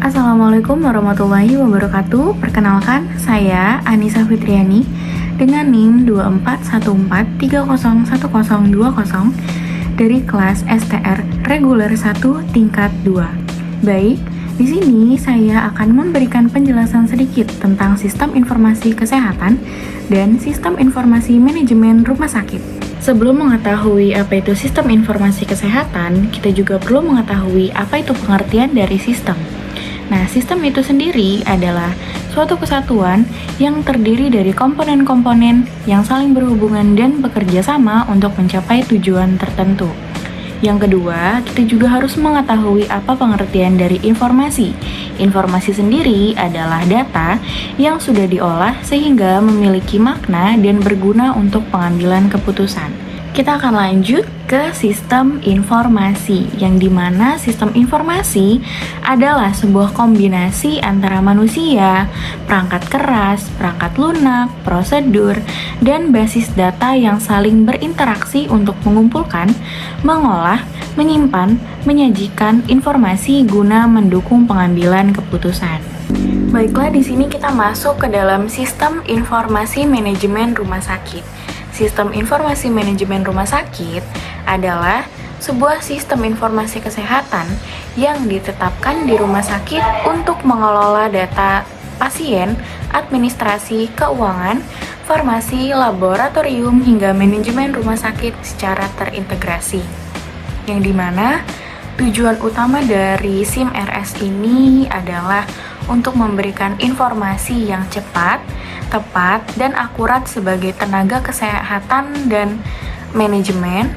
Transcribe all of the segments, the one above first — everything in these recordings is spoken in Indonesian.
Assalamualaikum warahmatullahi wabarakatuh. Perkenalkan, saya Anissa Fitriani dengan NIM 2414301020 dari kelas STR Reguler 1 tingkat 2. Baik, di sini saya akan memberikan penjelasan sedikit tentang sistem informasi kesehatan dan sistem informasi manajemen rumah sakit. Sebelum mengetahui apa itu sistem informasi kesehatan, kita juga perlu mengetahui apa itu pengertian dari sistem. Nah, sistem itu sendiri adalah suatu kesatuan yang terdiri dari komponen-komponen yang saling berhubungan dan bekerja sama untuk mencapai tujuan tertentu. Yang kedua, kita juga harus mengetahui apa pengertian dari informasi. Informasi sendiri adalah data yang sudah diolah sehingga memiliki makna dan berguna untuk pengambilan keputusan. Kita akan lanjut ke sistem informasi, yang dimana sistem informasi adalah sebuah kombinasi antara manusia, perangkat keras, perangkat lunak, prosedur, dan basis data yang saling berinteraksi untuk mengumpulkan, mengolah, menyimpan, menyajikan informasi guna mendukung pengambilan keputusan. Baiklah, di sini kita masuk ke dalam sistem informasi manajemen rumah sakit. Sistem informasi manajemen rumah sakit adalah sebuah sistem informasi kesehatan yang ditetapkan di rumah sakit untuk mengelola data pasien, administrasi, keuangan, farmasi, laboratorium, hingga manajemen rumah sakit secara terintegrasi. Yang dimana tujuan utama dari SIM RS ini adalah untuk memberikan informasi yang cepat, tepat, dan akurat sebagai tenaga kesehatan dan manajemen.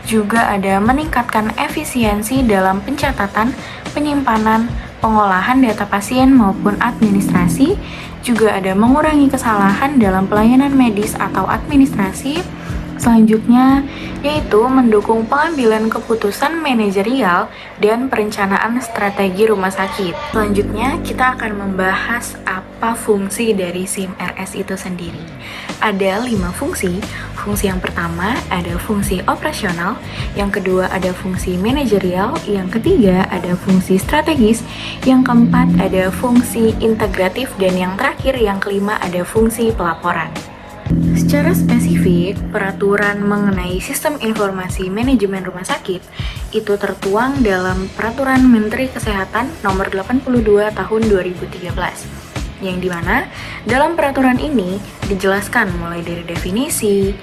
Juga ada meningkatkan efisiensi dalam pencatatan, penyimpanan, pengolahan data pasien maupun administrasi. Juga ada mengurangi kesalahan dalam pelayanan medis atau administrasi. Selanjutnya, yaitu mendukung pengambilan keputusan manajerial dan perencanaan strategi rumah sakit. Selanjutnya, kita akan membahas apa fungsi dari SIM RS itu sendiri. Ada 5 fungsi. Fungsi yang pertama ada fungsi operasional, yang kedua ada fungsi manajerial, yang ketiga ada fungsi strategis, yang keempat ada fungsi integratif, dan yang terakhir, yang kelima, ada fungsi pelaporan. Secara spesifik, peraturan mengenai sistem informasi manajemen rumah sakit itu tertuang dalam Peraturan Menteri Kesehatan Nomor 82 Tahun 2013, yang dimana dalam peraturan ini dijelaskan mulai dari definisi,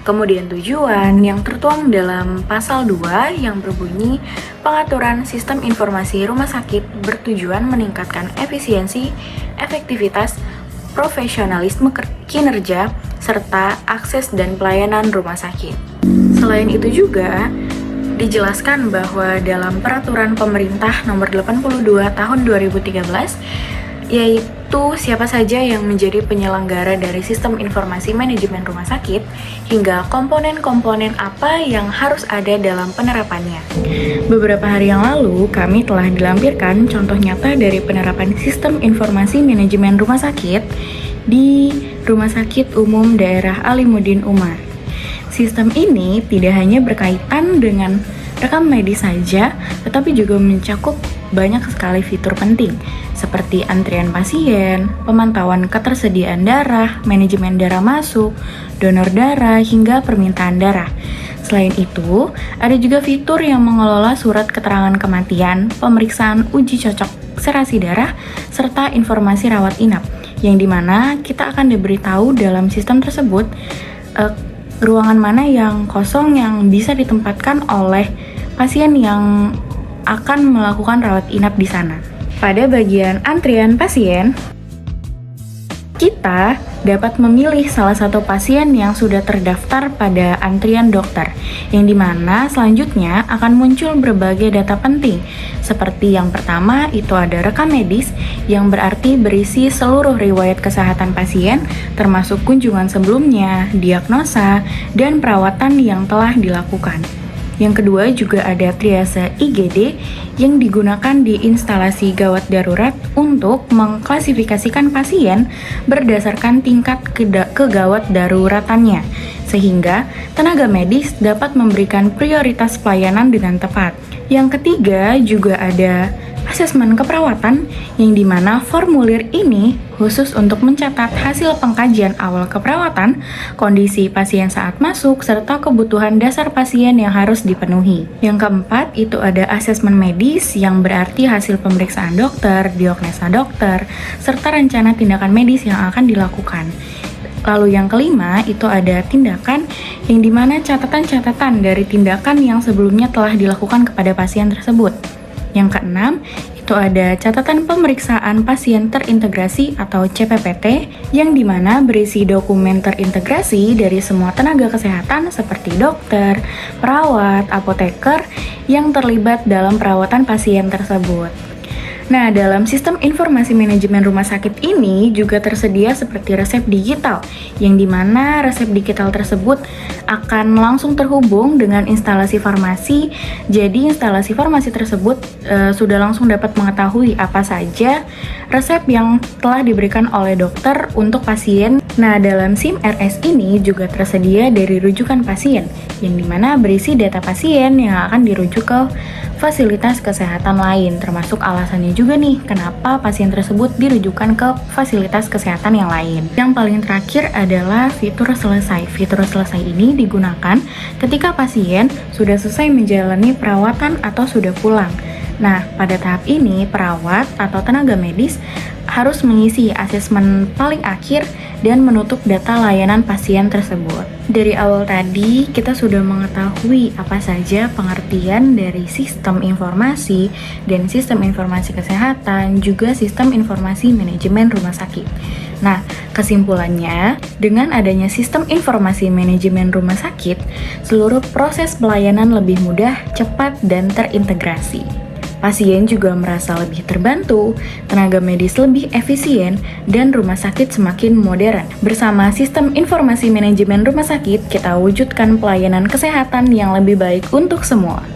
kemudian tujuan yang tertuang dalam pasal 2 yang berbunyi pengaturan sistem informasi rumah sakit bertujuan meningkatkan efisiensi, efektivitas, profesionalisme kinerja, serta akses dan pelayanan rumah sakit. Selain itu juga dijelaskan bahwa dalam Peraturan Pemerintah Nomor 82 Tahun 2013, yaitu siapa saja yang menjadi penyelenggara dari sistem informasi manajemen rumah sakit, hingga komponen-komponen apa yang harus ada dalam penerapannya. Beberapa hari yang lalu, kami telah dilampirkan contoh nyata dari penerapan sistem informasi manajemen rumah sakit di Rumah Sakit Umum Daerah Alimuddin Umar. Sistem ini tidak hanya berkaitan dengan rekam medis saja, tetapi juga mencakup banyak sekali fitur penting, seperti antrian pasien, pemantauan ketersediaan darah, manajemen darah masuk, donor darah, hingga permintaan darah. Selain itu, ada juga fitur yang mengelola surat keterangan kematian, pemeriksaan uji cocok serasi darah, serta informasi rawat inap, yang dimana kita akan diberitahu dalam sistem tersebut ruangan mana yang kosong yang bisa ditempatkan oleh pasien yang akan melakukan rawat inap di sana. Pada bagian antrian pasien, kita dapat memilih salah satu pasien yang sudah terdaftar pada antrian dokter, yang dimana selanjutnya akan muncul berbagai data penting, seperti yang pertama itu ada rekam medis, yang berarti berisi seluruh riwayat kesehatan pasien, termasuk kunjungan sebelumnya, diagnosa, dan perawatan yang telah dilakukan. Yang kedua juga ada triase IGD yang digunakan di instalasi gawat darurat untuk mengklasifikasikan pasien berdasarkan tingkat kegawat daruratannya, sehingga tenaga medis dapat memberikan prioritas pelayanan dengan tepat. Yang ketiga juga ada asesmen keperawatan, yang dimana formulir ini khusus untuk mencatat hasil pengkajian awal keperawatan, kondisi pasien saat masuk, serta kebutuhan dasar pasien yang harus dipenuhi. Yang keempat, itu ada asesmen medis, yang berarti hasil pemeriksaan dokter, diagnosa dokter, serta rencana tindakan medis yang akan dilakukan. Lalu yang kelima, itu ada tindakan, yang dimana catatan-catatan dari tindakan yang sebelumnya telah dilakukan kepada pasien tersebut. Yang keenam, itu ada catatan pemeriksaan pasien terintegrasi atau CPPT, yang dimana berisi dokumen terintegrasi dari semua tenaga kesehatan seperti dokter, perawat, apoteker yang terlibat dalam perawatan pasien tersebut. Nah, dalam sistem informasi manajemen rumah sakit ini juga tersedia seperti resep digital, yang dimana resep digital tersebut akan langsung terhubung dengan instalasi farmasi. Jadi instalasi farmasi tersebut sudah langsung dapat mengetahui apa saja resep yang telah diberikan oleh dokter untuk pasien. Nah, dalam SIM RS ini juga tersedia dari rujukan pasien, yang dimana berisi data pasien yang akan dirujuk ke fasilitas kesehatan lain, termasuk alasannya juga nih kenapa pasien tersebut dirujukan ke fasilitas kesehatan yang lain. Yang paling terakhir adalah fitur selesai. Fitur selesai ini digunakan ketika pasien sudah selesai menjalani perawatan atau sudah pulang. Nah, pada tahap ini perawat atau tenaga medis harus mengisi asesmen paling akhir dan menutup data layanan pasien tersebut. Dari awal tadi, kita sudah mengetahui apa saja pengertian dari sistem informasi dan sistem informasi kesehatan, juga sistem informasi manajemen rumah sakit. Nah, kesimpulannya, dengan adanya sistem informasi manajemen rumah sakit, seluruh proses pelayanan lebih mudah, cepat, dan terintegrasi. Pasien juga merasa lebih terbantu, tenaga medis lebih efisien, dan rumah sakit semakin modern. Bersama sistem informasi manajemen rumah sakit, kita wujudkan pelayanan kesehatan yang lebih baik untuk semua.